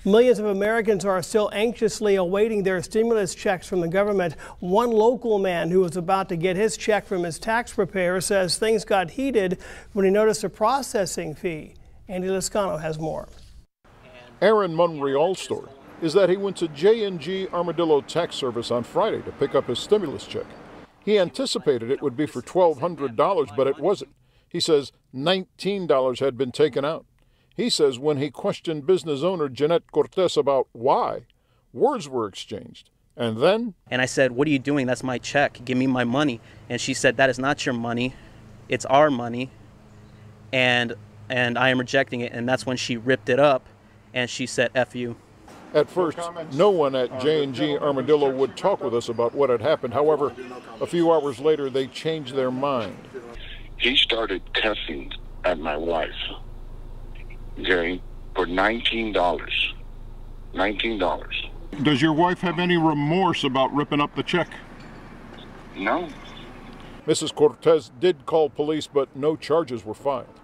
Millions of Americans are still anxiously awaiting their stimulus checks from the government. One local man who was about to get his check from his tax preparer says things got heated when he noticed a processing fee. Andy Lascano has more. Aaron Monreal's story is that he went to J&G Armadillo Tax Service on Friday to pick up his stimulus check. He anticipated it would be for $1,200, but it wasn't. He says $19 had been taken out. He says when he questioned business owner Jeanette Cortez about why, words were exchanged. And then... And I said, "What are you doing? That's my check. Give me my money." And she said, "That is not your money. It's our money. And I am rejecting it." And that's when she ripped it up and she said, "F you." At first, no one at J&G Armadillo would talk with us about what had happened. However, a few hours later, they changed their mind. He started cussing at my wife, okay, for $19. $19. Does your wife have any remorse about ripping up the check? No. Mrs. Cortez did call police, but no charges were filed.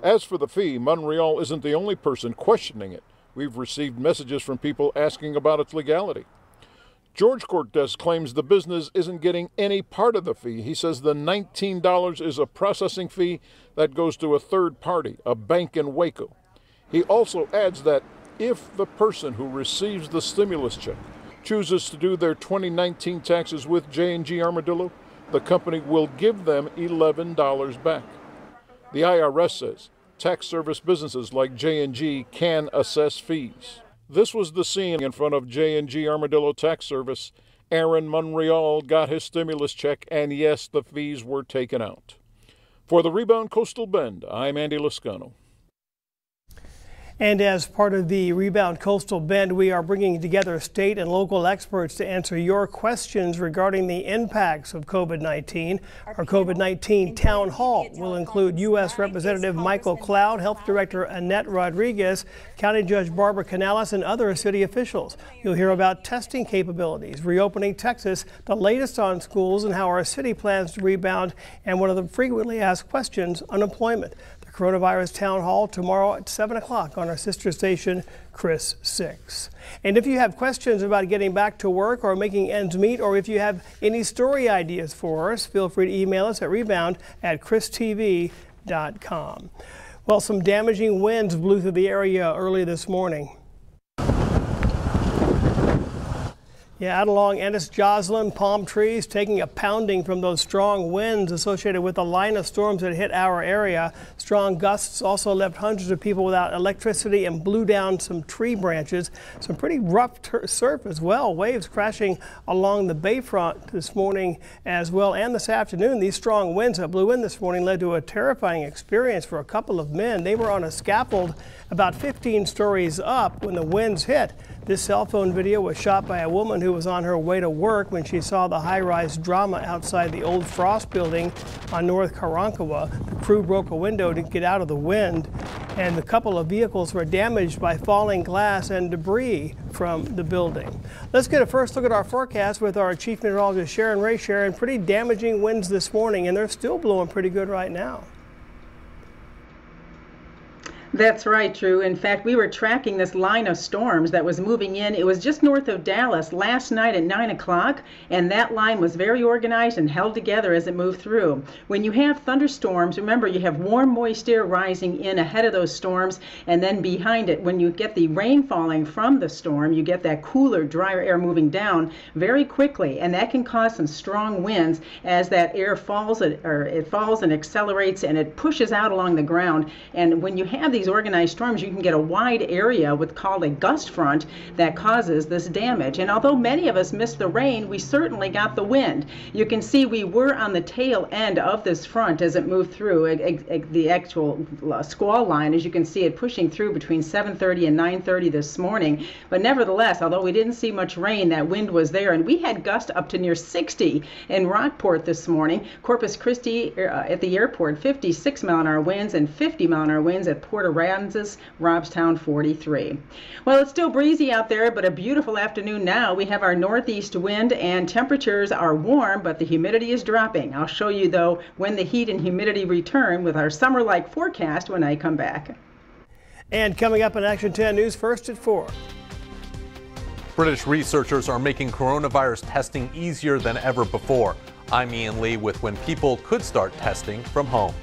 As for the fee, Monreal isn't the only person questioning it. We've received messages from people asking about its legality. George Cortez claims the business isn't getting any part of the fee. He says the $19 is a processing fee that goes to a third party, a bank in Waco. He also adds that if the person who receives the stimulus check chooses to do their 2019 taxes with J&G Armadillo, the company will give them $11 back. The IRS says tax service businesses like J&G can assess fees. This was the scene in front of J&G Armadillo Tax Service. Aaron Monreal got his stimulus check, and yes, the fees were taken out. For the Rebound Coastal Bend, I'm Andy Lascano. And as part of the Rebound Coastal Bend, we are bringing together state and local experts to answer your questions regarding the impacts of COVID-19. Our COVID-19 town hall will include U.S. Representative Michael Cloud, Health Director Annette Rodriguez, County Judge Barbara Canales, and other city officials. You'll hear about testing capabilities, reopening Texas, the latest on schools, and how our city plans to rebound, and one of the frequently asked questions, unemployment. Coronavirus Town Hall tomorrow at 7 o'clock on our sister station, Chris 6. And if you have questions about getting back to work or making ends meet, or if you have any story ideas for us, feel free to email us at rebound@christv.com. Well, some damaging winds blew through the area early this morning. Yeah, out along Ennis Joslin, palm trees taking a pounding from those strong winds associated with the line of storms that hit our area. Strong gusts also left hundreds of people without electricity and blew down some tree branches. Some pretty rough surf as well. Waves crashing along the bayfront this morning as well and this afternoon. These strong winds that blew in this morning led to a terrifying experience for a couple of men. They were on a scaffold about 15 stories up when the winds hit. This cell phone video was shot by a woman who was on her way to work when she saw the high-rise drama outside the old Frost building on North Karankawa. The crew broke a window to get out of the wind, and a couple of vehicles were damaged by falling glass and debris from the building. Let's get a first look at our forecast with our Chief Meteorologist Sharon Ray. Sharon, pretty damaging winds this morning, and they're still blowing pretty good right now. That's right, Drew. In fact, we were tracking this line of storms that was moving in. It was just north of Dallas last night at 9 o'clock, and that line was very organized and held together as it moved through. When you have thunderstorms, remember you have warm, moist air rising in ahead of those storms, and then behind it, when you get the rain falling from the storm, you get that cooler, drier air moving down very quickly, and that can cause some strong winds as that air falls, or it falls and accelerates, and it pushes out along the ground. And when you have these organized storms, you can get a wide area with called a gust front that causes this damage. And although many of us missed the rain, we certainly got the wind. You can see we were on the tail end of this front as it moved through the actual squall line. As you can see it pushing through between 7:30 and 9:30 this morning. But nevertheless, although we didn't see much rain, that wind was there, and we had gusts up to near 60 in Rockport this morning. Corpus Christi at the airport, 56-mile-an-hour winds, and 50-mile-an-hour winds at Port Aransas, Robstown 43. Well, it's still breezy out there, but a beautiful afternoon now. We have our northeast wind and temperatures are warm, but the humidity is dropping. I'll show you, though, when the heat and humidity return with our summer-like forecast when I come back. And coming up on Action 10 News, first at 4. British researchers are making coronavirus testing easier than ever before. I'm Ian Lee with when people could start testing from home.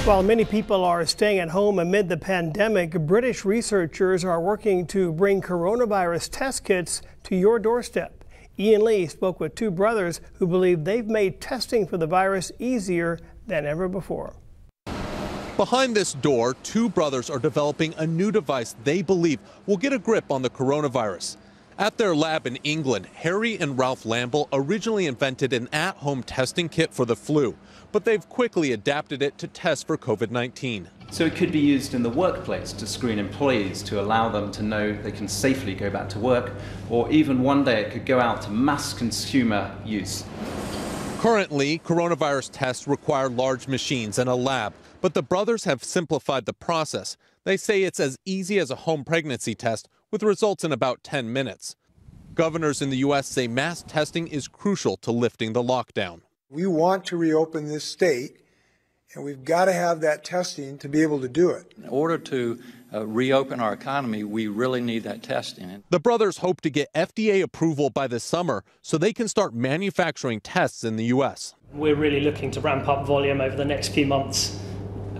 While many people are staying at home amid the pandemic, British researchers are working to bring coronavirus test kits to your doorstep. Ian Lee spoke with two brothers who believe they've made testing for the virus easier than ever before. Behind this door, two brothers are developing a new device they believe will get a grip on the coronavirus. At their lab in England, Harry and Ralph Lamble originally invented an at-home testing kit for the flu, but they've quickly adapted it to test for COVID-19. So it could be used in the workplace to screen employees to allow them to know they can safely go back to work, or even one day it could go out to mass consumer use. Currently, coronavirus tests require large machines and a lab, but the brothers have simplified the process. They say it's as easy as a home pregnancy test with results in about 10 minutes. Governors in the U.S. say mass testing is crucial to lifting the lockdown. We want to reopen this state, and we've got to have that testing to be able to do it. In order to reopen our economy, we really need that testing. The brothers hope to get FDA approval by this summer so they can start manufacturing tests in the U.S. We're really looking to ramp up volume over the next few months,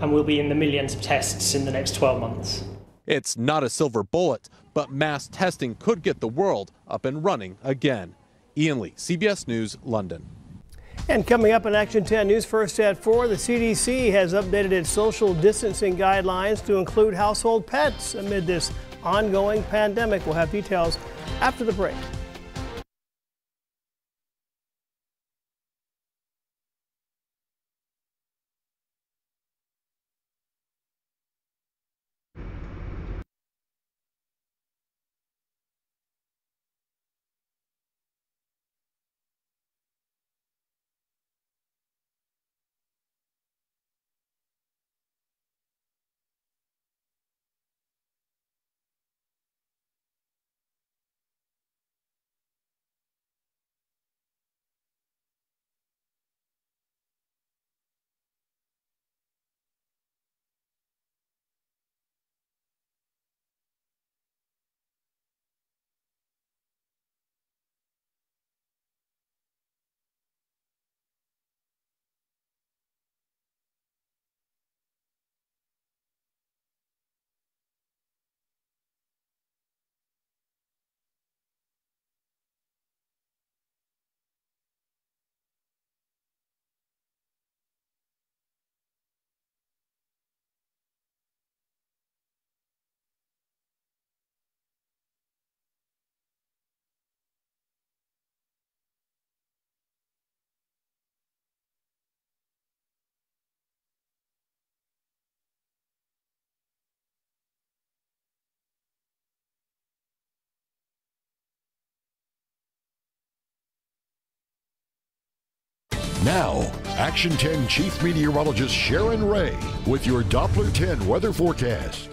and we'll be in the millions of tests in the next 12 months. It's not a silver bullet, but mass testing could get the world up and running again. Ian Lee, CBS News, London. And coming up on Action 10 News First at 4, the CDC has updated its social distancing guidelines to include household pets amid this ongoing pandemic. We'll have details after the break. Now, Action 10 Chief Meteorologist Sharon Ray with your Doppler 10 weather forecast.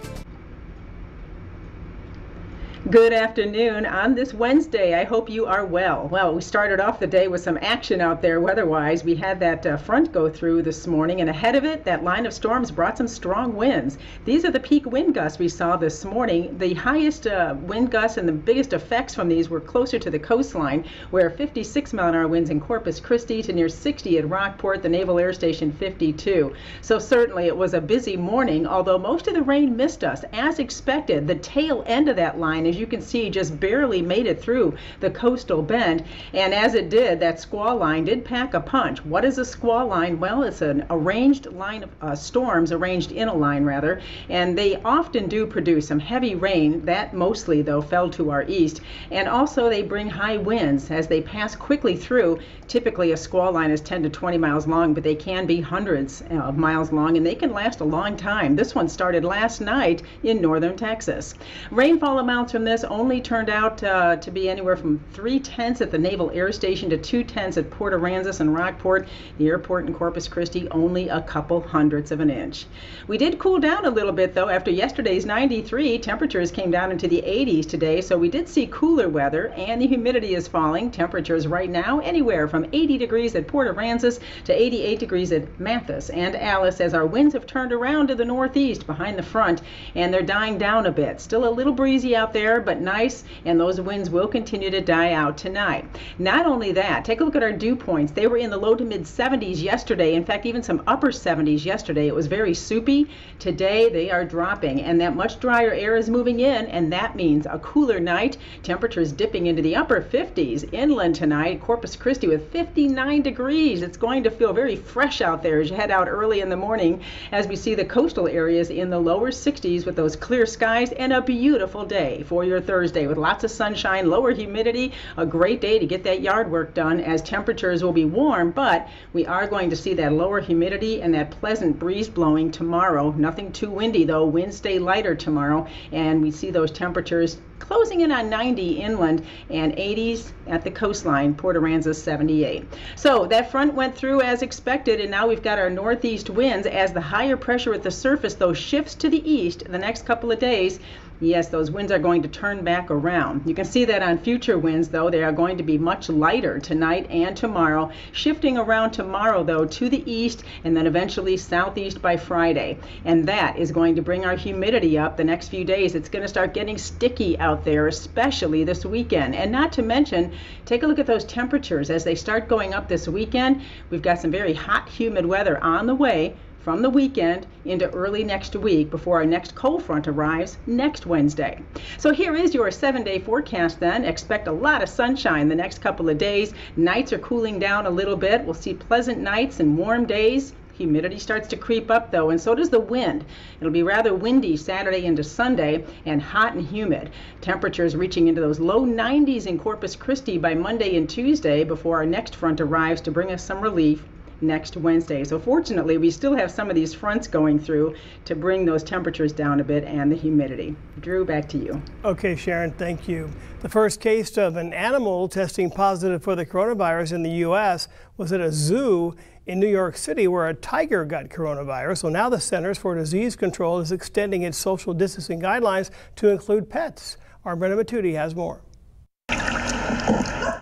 Good afternoon on this Wednesday. I hope you are well. Well, we started off the day with some action out there weather-wise. We had that front go through this morning, and ahead of it, that line of storms brought some strong winds. These are the peak wind gusts we saw this morning. The highest wind gusts and the biggest effects from these were closer to the coastline, where 56-mile-an-hour winds in Corpus Christi to near 60 at Rockport, the Naval Air Station 52. So certainly it was a busy morning, although most of the rain missed us. As expected, the tail end of that line, as you can see, just barely made it through the coastal bend, and as it did, that squall line did pack a punch. What is a squall line? Well, it's an arranged line of storms, arranged in a line rather, and they often do produce some heavy rain. That mostly though fell to our east, and also they bring high winds as they pass quickly through. Typically a squall line is 10 to 20 miles long, but they can be hundreds of miles long, and they can last a long time. This one started last night in northern Texas. Rainfall amounts from this only turned out to be anywhere from 3/10 at the Naval Air Station to 2/10 at Port Aransas and Rockport. The airport in Corpus Christi, only a couple hundredths of an inch. We did cool down a little bit though. After yesterday's 93, temperatures came down into the 80s today, so we did see cooler weather, and the humidity is falling. Temperatures right now anywhere from 80 degrees at Port Aransas to 88 degrees at Mathis and Alice, as our winds have turned around to the northeast behind the front, and they're dying down a bit. Still a little breezy out there, but nice, and those winds will continue to die out tonight. Not only that, take a look at our dew points. They were in the low to mid 70s yesterday. In fact, even some upper 70s yesterday. It was very soupy. Today they are dropping, and that much drier air is moving in, and that means a cooler night. Temperatures dipping into the upper 50s inland tonight. Corpus Christi with 59 degrees. It's going to feel very fresh out there as you head out early in the morning, as we see the coastal areas in the lower 60s with those clear skies, and a beautiful day for your Thursday with lots of sunshine, lower humidity, a great day to get that yard work done, as temperatures will be warm, but we are going to see that lower humidity and that pleasant breeze blowing tomorrow. Nothing too windy though. Winds stay lighter tomorrow, and we see those temperatures closing in on 90 inland and 80s at the coastline. Port Aransas 78. So that front went through as expected, and now we've got our northeast winds as the higher pressure at the surface though shifts to the east the next couple of days. Yes, those winds are going to turn back around. You can see that on future winds, though. They are going to be much lighter tonight and tomorrow, shifting around tomorrow, though, to the east and then eventually southeast by Friday. And that is going to bring our humidity up the next few days. It's going to start getting sticky out there, especially this weekend. And not to mention, take a look at those temperatures as they start going up this weekend. We've got some very hot, humid weather on the way from the weekend into early next week before our next cold front arrives next Wednesday. So here is your 7-day forecast then. Expect a lot of sunshine the next couple of days. Nights are cooling down a little bit. We'll see pleasant nights and warm days. Humidity starts to creep up though, and so does the wind. It'll be rather windy Saturday into Sunday and hot and humid. Temperatures reaching into those low 90s in Corpus Christi by Monday and Tuesday before our next front arrives to bring us some relief next Wednesday. So fortunately, we still have some of these fronts going through to bring those temperatures down a bit and the humidity. Drew, back to you. Okay, Sharon, thank you. The first case of an animal testing positive for the coronavirus in the U.S. was at a zoo in New York City where a tiger got coronavirus. So now the Centers for Disease Control is extending its social distancing guidelines to include pets. Our Brenda Matudi has more.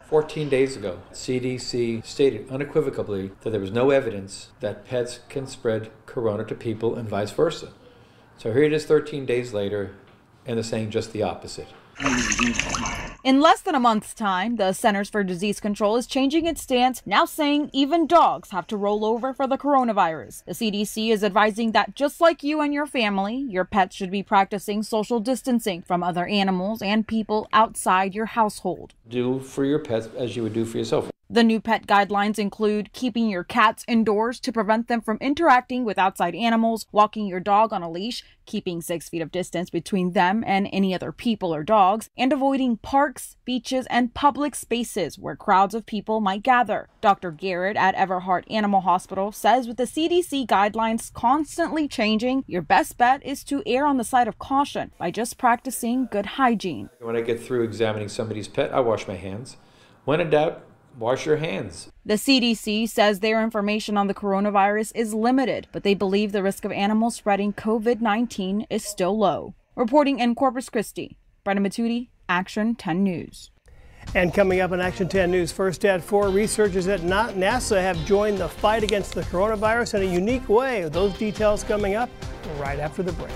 14 days ago, CDC stated unequivocally that there was no evidence that pets can spread corona to people and vice versa. So here it is 13 days later, and they're saying just the opposite. In less than a month's time, the Centers for Disease Control is changing its stance, now saying even dogs have to roll over for the coronavirus. The CDC is advising that just like you and your family, your pets should be practicing social distancing from other animals and people outside your household. Do for your pets as you would do for yourself. The new pet guidelines include keeping your cats indoors to prevent them from interacting with outside animals, walking your dog on a leash, keeping 6 feet of distance between them and any other people or dogs, and avoiding parks, beaches, and public spaces where crowds of people might gather. Dr. Garrett at Everhart Animal Hospital says with the CDC guidelines constantly changing, your best bet is to err on the side of caution by just practicing good hygiene. When I get through examining somebody's pet, I wash my hands. When in doubt, wash your hands. The CDC says their information on the coronavirus is limited, but they believe the risk of animals spreading COVID-19 is still low. Reporting in Corpus Christi, Brenda Matuidi, Action 10 News. And coming up on Action 10 News, first at 4, researchers at NASA have joined the fight against the coronavirus in a unique way. Those details coming up right after the break.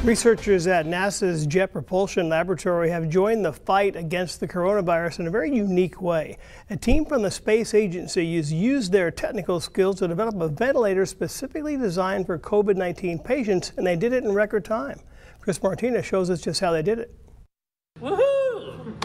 Researchers at NASA's Jet Propulsion Laboratory have joined the fight against the coronavirus in a very unique way. A team from the space agency has used their technical skills to develop a ventilator specifically designed for COVID-19 patients, and they did it in record time. Chris Martinez shows us just how they did it. Woohoo!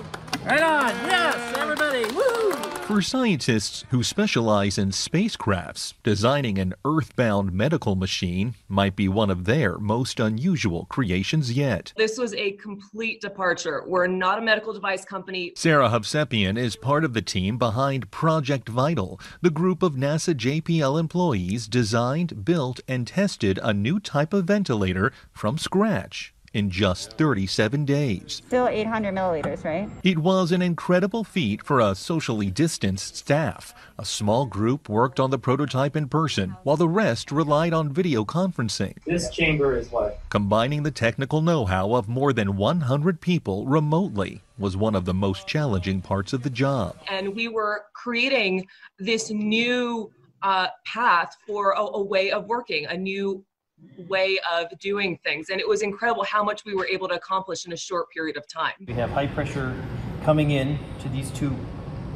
Right on, yes, everybody, woo! For scientists who specialize in spacecrafts, designing an Earth-bound medical machine might be one of their most unusual creations yet. This was a complete departure. We're not a medical device company. Sarah Hovsepian is part of the team behind Project Vital. The group of NASA JPL employees designed, built, and tested a new type of ventilator from scratch in just 37 days. Still 800 milliliters, right? It was an incredible feat for a socially distanced staff. A small group worked on the prototype in person, while the rest relied on video conferencing. This chamber is what? Combining the technical know-how of more than 100 people remotely was one of the most challenging parts of the job. And we were creating this new path for a way of working, a new way of doing things, and it was incredible how much we were able to accomplish in a short period of time. We have high pressure coming in to these two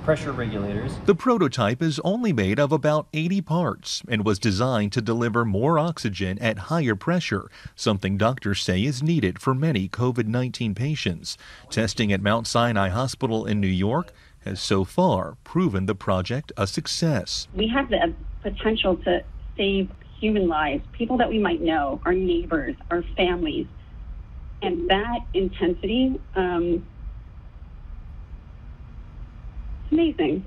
pressure regulators. The prototype is only made of about 80 parts and was designed to deliver more oxygen at higher pressure, something doctors say is needed for many COVID-19 patients. Testing at Mount Sinai Hospital in New York has so far proven the project a success. We have the potential to save human lives, people that we might know, our neighbors, our families. And that intensity, it's amazing.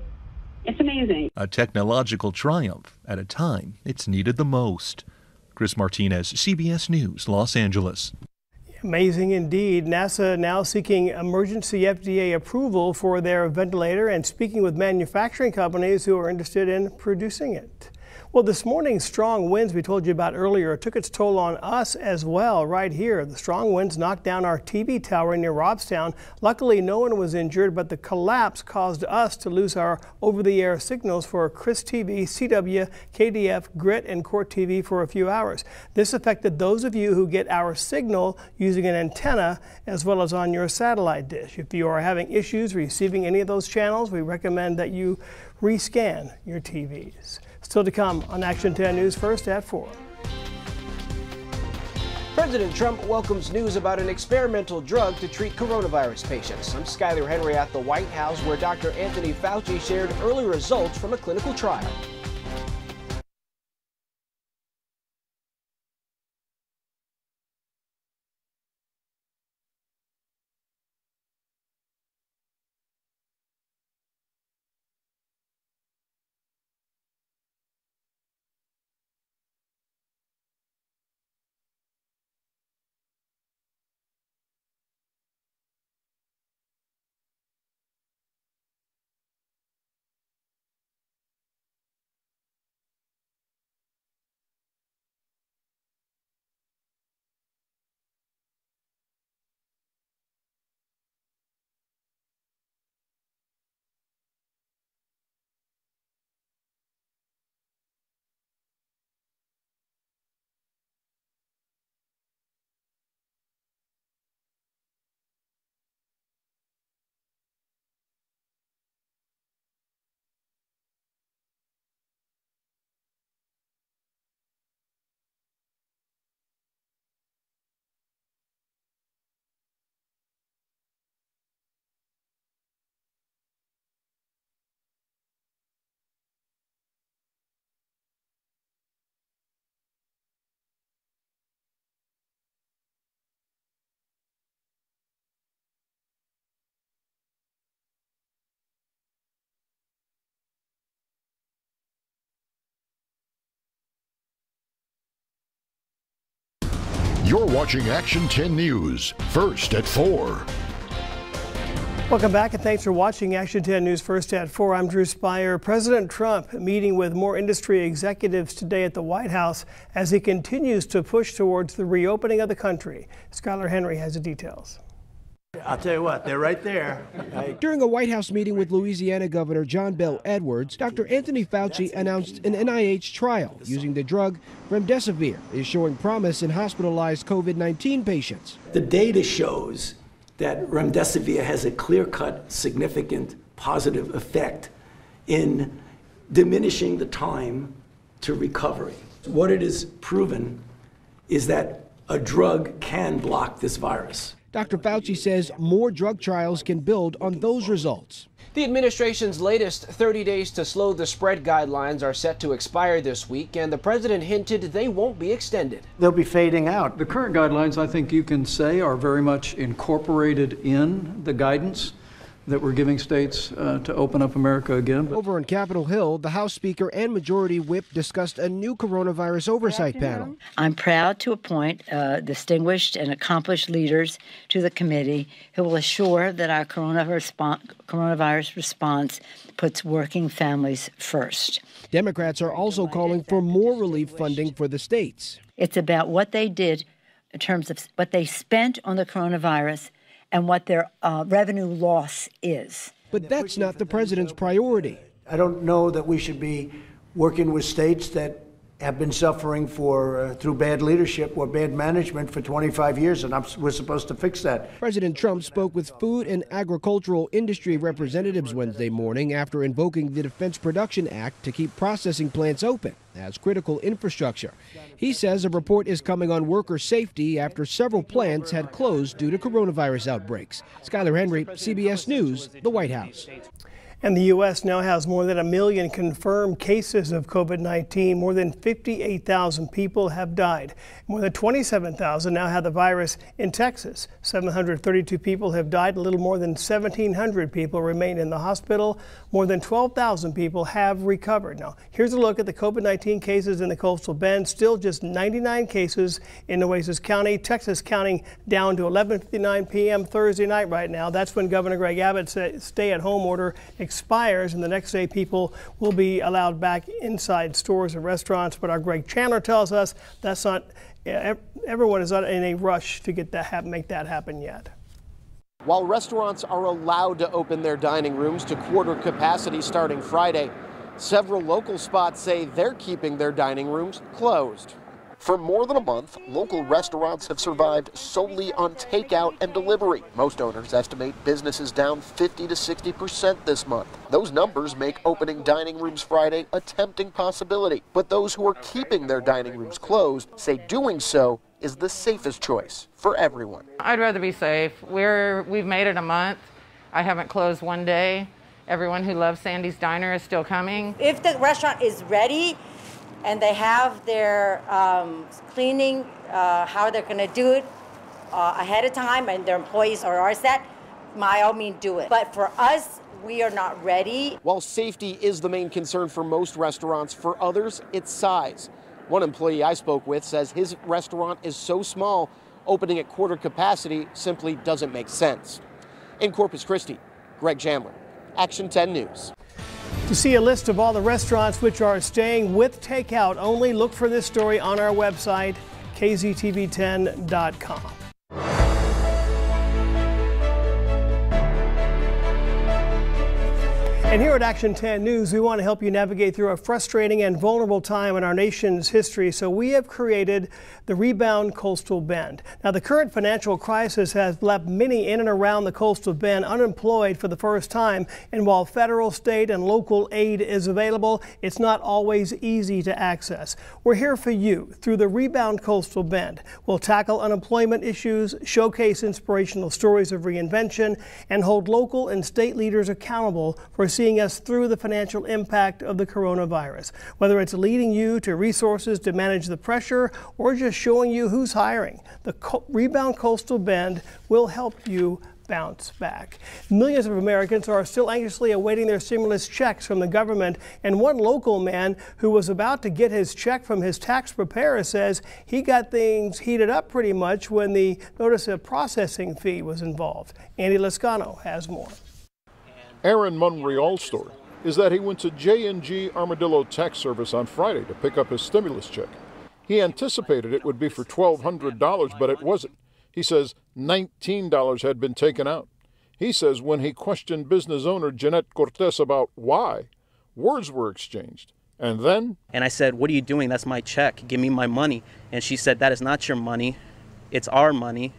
It's amazing. A technological triumph at a time it's needed the most. Chris Martinez, CBS News, Los Angeles. Amazing indeed. NASA now seeking emergency FDA approval for their ventilator and speaking with manufacturing companies who are interested in producing it. Well, this morning's strong winds we told you about earlier took its toll on us as well right here. The strong winds knocked down our TV tower near Robstown. Luckily, no one was injured, but the collapse caused us to lose our over-the-air signals for Chris TV, CW, KDF, Grit, and Court TV for a few hours. This affected those of you who get our signal using an antenna as well as on your satellite dish. If you are having issues receiving any of those channels, we recommend that you rescan your TVs. Still to come on Action 10 News First at 4. President Trump welcomes news about an experimental drug to treat coronavirus patients. I'm Skyler Henry at the White House, where Dr. Anthony Fauci shared early results from a clinical trial. You're watching Action 10 News, First at 4. Welcome back and thanks for watching Action 10 News First at 4. I'm Drew Spire. President Trump meeting with more industry executives today at the White House as he continues to push towards the reopening of the country. Skyler Henry has the details. I'll tell you what, they're right there. During a White House meeting with Louisiana Governor John Bel Edwards, Dr. Anthony Fauci announced an NIH trial using the drug remdesivir is showing promise in hospitalized COVID-19 patients. The data shows that remdesivir has a clear-cut, significant positive effect in diminishing the time to recovery. What it is proven is that a drug can block this virus. Dr. Fauci says more drug trials can build on those results. The administration's latest 30 days to slow the spread guidelines are set to expire this week, and the president hinted they won't be extended. They'll be fading out. The current guidelines, I think you can say, are very much incorporated in the guidance that we're giving states to open up America again. Over on Capitol Hill, the House Speaker and Majority Whip discussed a new coronavirus oversight panel. I'm proud to appoint distinguished and accomplished leaders to the committee who will assure that our coronavirus response puts working families first. Democrats are also calling for more relief funding for the states. It's about what they did in terms of what they spent on the coronavirus and what their revenue loss is. But that's not the president's priority. I don't know that we should be working with states that have been suffering through bad leadership or bad management for 25 years, and we're supposed to fix that. President Trump spoke with food and agricultural industry representatives Wednesday morning after invoking the Defense Production Act to keep processing plants open as critical infrastructure. He says a report is coming on worker safety after several plants had closed due to coronavirus outbreaks. Skyler Henry, CBS News, the White House. And the U.S. now has more than 1 million confirmed cases of COVID-19. More than 58,000 people have died. More than 27,000 now have the virus in Texas. 732 people have died. A little more than 1,700 people remain in the hospital. More than 12,000 people have recovered. Now, here's a look at the COVID-19 cases in the Coastal Bend. Still just 99 cases in Nueces County. Texas counting down to 11:59 p.m. Thursday night right now. That's when Governor Greg Abbott's stay-at-home order expires, and the next day people will be allowed back inside stores and restaurants. But our Greg Chandler tells us that's not, everyone is not in a rush to make that happen yet. While restaurants are allowed to open their dining rooms to quarter capacity starting Friday, several local spots say they're keeping their dining rooms closed. For more than a month, local restaurants have survived solely on takeout and delivery. Most owners estimate businesses down 50 to 60% this month. Those numbers make opening dining rooms Friday a tempting possibility. But those who are keeping their dining rooms closed say doing so is the safest choice for everyone. I'd rather be safe. We've made it a month. I haven't closed one day. Everyone who loves Sandy's Diner is still coming. If the restaurant is ready and they have their cleaning, how they're going to do it ahead of time, and their employees are set, by all means do it. But for us, we are not ready. While safety is the main concern for most restaurants, for others, it's size. One employee I spoke with says his restaurant is so small, opening at quarter capacity simply doesn't make sense. In Corpus Christi, Greg Chandler, Action 10 News. To see a list of all the restaurants which are staying with takeout only, look for this story on our website, kztv10.com. And here at Action 10 News, we want to help you navigate through a frustrating and vulnerable time in our nation's history. So we have created the Rebound Coastal Bend. Now, the current financial crisis has left many in and around the Coastal Bend unemployed for the first time. And while federal, state, and local aid is available, it's not always easy to access. We're here for you through the Rebound Coastal Bend. We'll tackle unemployment issues, showcase inspirational stories of reinvention, and hold local and state leaders accountable for seeing us through the financial impact of the coronavirus. Whether it's leading you to resources to manage the pressure or just showing you who's hiring, the Rebound Coastal Bend will help you bounce back. Millions of Americans are still anxiously awaiting their stimulus checks from the government, and one local man who was about to get his check from his tax preparer says he got things heated up pretty much when the notice of processing fee was involved. Andy Lascano has more. Aaron Monreal's story is that he went to J&G Armadillo Tax Service on Friday to pick up his stimulus check. He anticipated it would be for $1,200, but it wasn't. He says $19 had been taken out. He says when he questioned business owner Jeanette Cortez about why, words were exchanged. And then? And I said, "What are you doing? That's my check. Give me my money." And she said, "That is not your money. It's our money.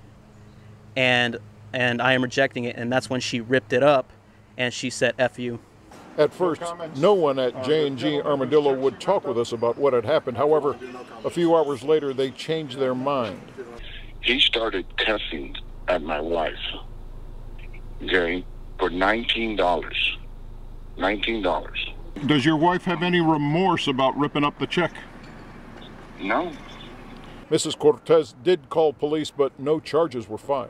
And I am rejecting it." And that's when she ripped it up. And she said, "F you." At first, no one at J&G Armadillo would talk with us about what had happened. However, a few hours later, they changed their mind. He started cussing at my wife, okay, for $19. $19. Does your wife have any remorse about ripping up the check? No. Mrs. Cortez did call police, but no charges were filed.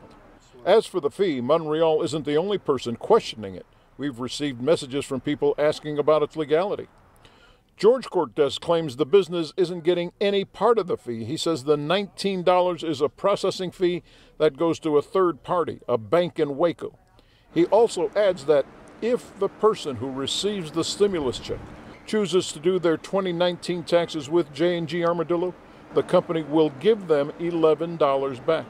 As for the fee, Monreal isn't the only person questioning it. We've received messages from people asking about its legality. George Cortez claims the business isn't getting any part of the fee. He says the $19 is a processing fee that goes to a third party, a bank in Waco. He also adds that if the person who receives the stimulus check chooses to do their 2019 taxes with J&G Armadillo, the company will give them $11 back.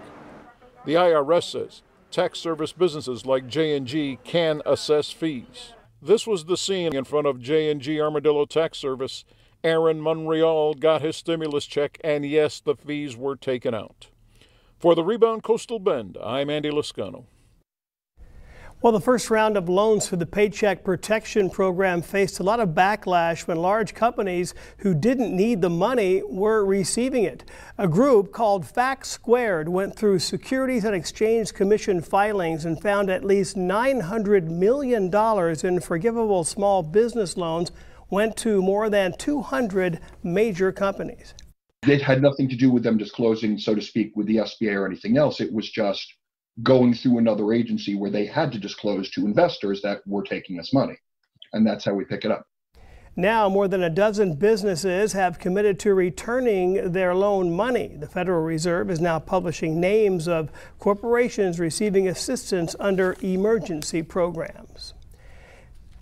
The IRS says tax service businesses like J&G can assess fees. This was the scene in front of J&G Armadillo Tax Service. Aaron Monreal got his stimulus check, and yes, the fees were taken out. For the Rebound Coastal Bend, I'm Andy Lascano. Well, the first round of loans for the Paycheck Protection Program faced a lot of backlash when large companies who didn't need the money were receiving it. A group called Facts Squared went through Securities and Exchange Commission filings and found at least $900 million in forgivable small business loans went to more than 200 major companies. It had nothing to do with them disclosing, so to speak, with the SBA or anything else. It was just going through another agency where they had to disclose to investors that we're taking this money. And that's how we pick it up. Now, more than a dozen businesses have committed to returning their loan money. The Federal Reserve is now publishing names of corporations receiving assistance under emergency programs.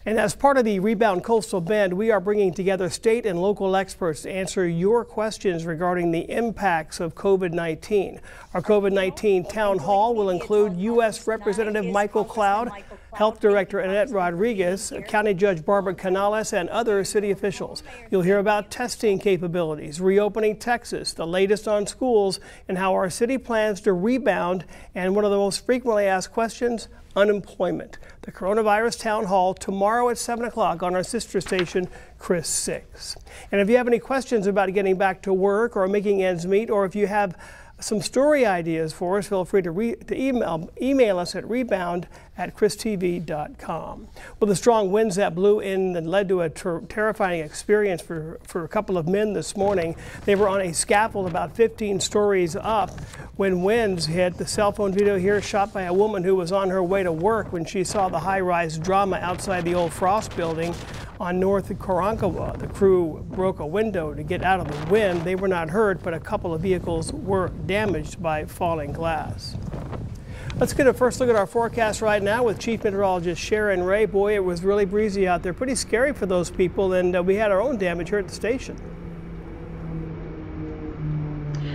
And as part of the Rebound Coastal Bend, we are bringing together state and local experts to answer your questions regarding the impacts of COVID-19. Our COVID-19 town hall will include U.S. Representative Michael Cloud, Health Director Annette Rodriguez, County Judge Barbara Canales, and other city officials. You'll hear about testing capabilities, reopening Texas, the latest on schools, and how our city plans to rebound, and one of the most frequently asked questions, unemployment. The Coronavirus Town Hall tomorrow at 7 o'clock on our sister station, Chris 6. And if you have any questions about getting back to work or making ends meet, or if you have some story ideas for us, feel free to email us at rebound@christv.com. Well, the strong winds that blew in and led to a terrifying experience for a couple of men this morning. They were on a scaffold about 15 stories up when winds hit. The cell phone video here shot by a woman who was on her way to work when she saw the high-rise drama outside the old Frost building on North Karankawa. The crew broke a window to get out of the wind. They were not hurt, but a couple of vehicles were damaged by falling glass. Let's get a first look at our forecast right now with Chief Meteorologist Sharon Ray. Boy, it was really breezy out there. Pretty scary for those people, and we had our own damage here at the station.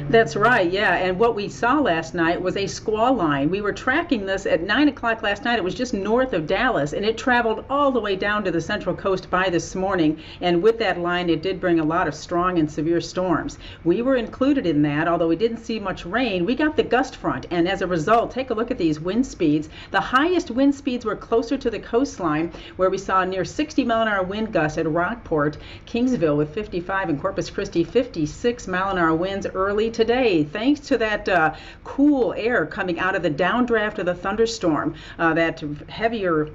That's right, yeah. And what we saw last night was a squall line. We were tracking this at 9 o'clock last night. It was just north of Dallas, and it traveled all the way down to the Central Coast by this morning. And with that line, it did bring a lot of strong and severe storms. We were included in that, although we didn't see much rain. We got the gust front, and as a result, take a look at these wind speeds. The highest wind speeds were closer to the coastline, where we saw near 60-mile-an-hour wind gusts at Rockport, Kingsville with 55, and Corpus Christi 56-mile-an-hour winds early today, thanks to that cool air coming out of the downdraft of the thunderstorm, that heavier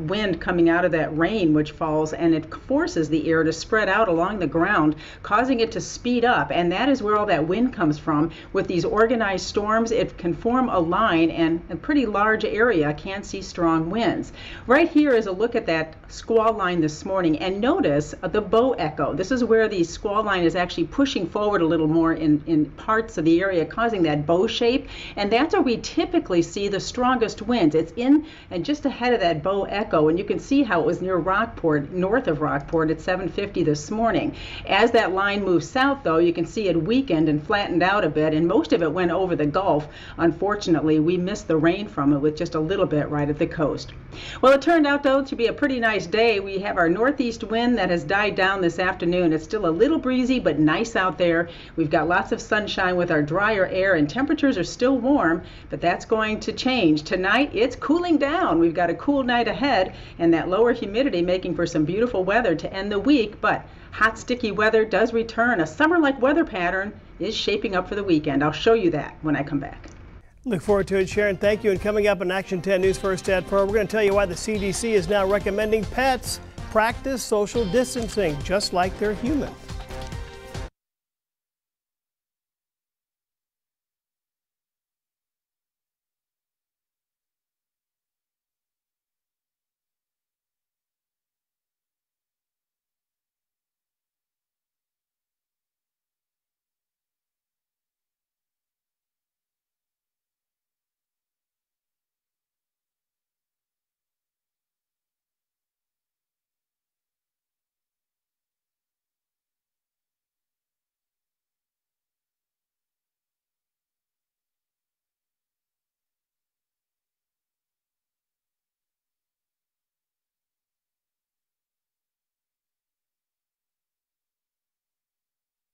wind coming out of that rain which falls, and it forces the air to spread out along the ground, causing it to speed up. And that is where all that wind comes from. With these organized storms, it can form a line, and a pretty large area can see strong winds. Right here is a look at that squall line this morning, and notice the bow echo. This is where the squall line is actually pushing forward a little more in parts of the area, causing that bow shape, and that's where we typically see the strongest winds. It's in and just ahead of that bow echo, and you can see how it was near Rockport, north of Rockport at 7:50 this morning. As that line moves south, though, you can see it weakened and flattened out a bit, and most of it went over the Gulf. Unfortunately, we missed the rain from it with just a little bit right at the coast. Well, it turned out, though, to be a pretty nice day. We have our northeast wind that has died down this afternoon. It's still a little breezy, but nice out there. We've got lots of sunshine with our drier air, and temperatures are still warm, but that's going to change. Tonight, it's cooling down. We've got a cool night ahead, and that lower humidity making for some beautiful weather to end the week, but hot, sticky weather does return. A summer-like weather pattern is shaping up for the weekend. I'll show you that when I come back. Look forward to it, Sharon. Thank you. And coming up on Action 10 News First at 4, we're going to tell you why the CDC is now recommending pets practice social distancing, just like they're human.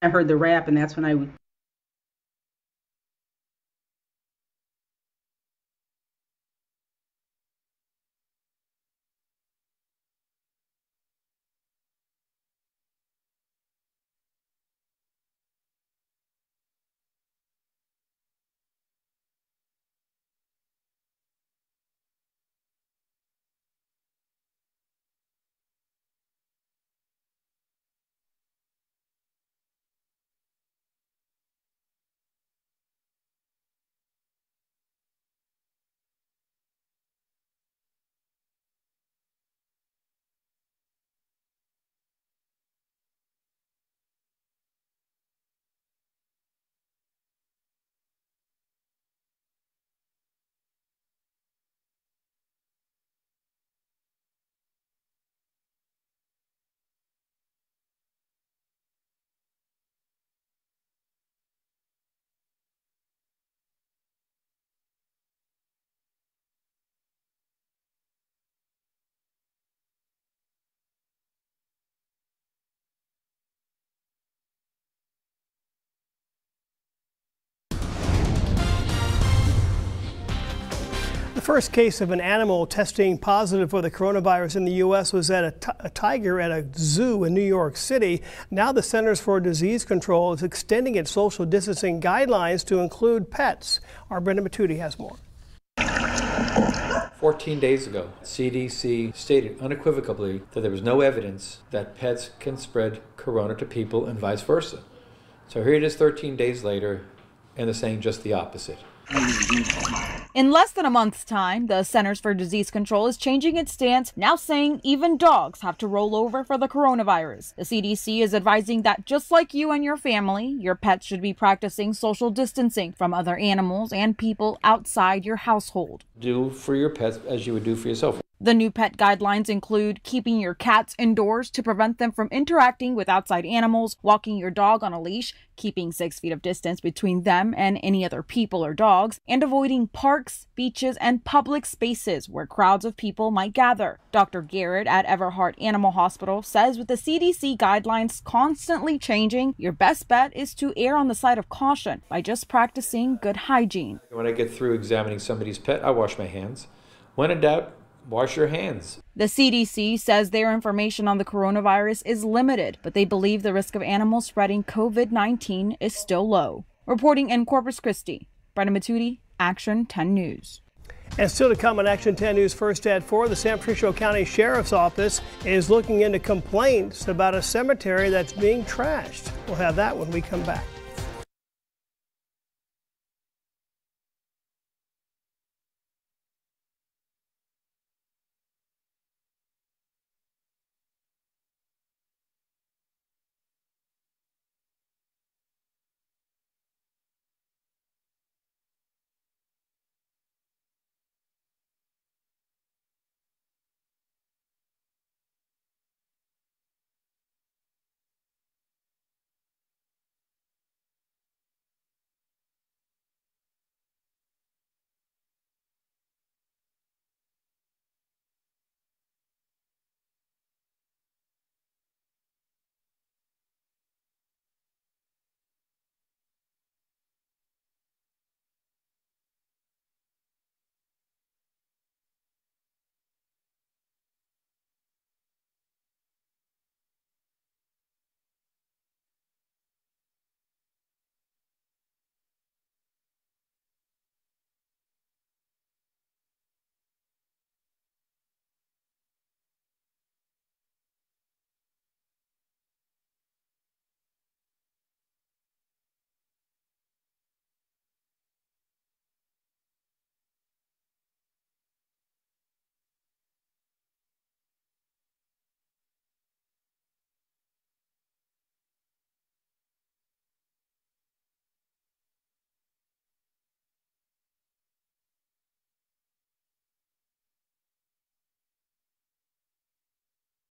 I heard the rap, and that's when I The first case of an animal testing positive for the coronavirus in the U.S. was at a tiger at a zoo in New York City. Now the Centers for Disease Control is extending its social distancing guidelines to include pets. Our Brenda Matudi has more. 14 days ago, CDC stated unequivocally that there was no evidence that pets can spread corona to people and vice versa. So here it is 13 days later, and they're saying just the opposite. In less than a month's time, the Centers for Disease Control is changing its stance, now saying even dogs have to roll over for the coronavirus. The CDC is advising that just like you and your family, your pets should be practicing social distancing from other animals and people outside your household. Do for your pets as you would do for yourself. The new pet guidelines include keeping your cats indoors to prevent them from interacting with outside animals, walking your dog on a leash, keeping 6 feet of distance between them and any other people or dogs, and avoiding parks, beaches, and public spaces where crowds of people might gather. Dr. Garrett at Everhart Animal Hospital says with the CDC guidelines constantly changing, your best bet is to err on the side of caution by just practicing good hygiene. When I get through examining somebody's pet, I wash my hands. When in doubt, wash your hands. The CDC says their information on the coronavirus is limited, but they believe the risk of animals spreading COVID-19 is still low. Reporting in Corpus Christi, Brenda Matudi, Action 10 News. And still to come on Action 10 News First at 4, the San Francisco County Sheriff's Office is looking into complaints about a cemetery that's being trashed. We'll have that when we come back.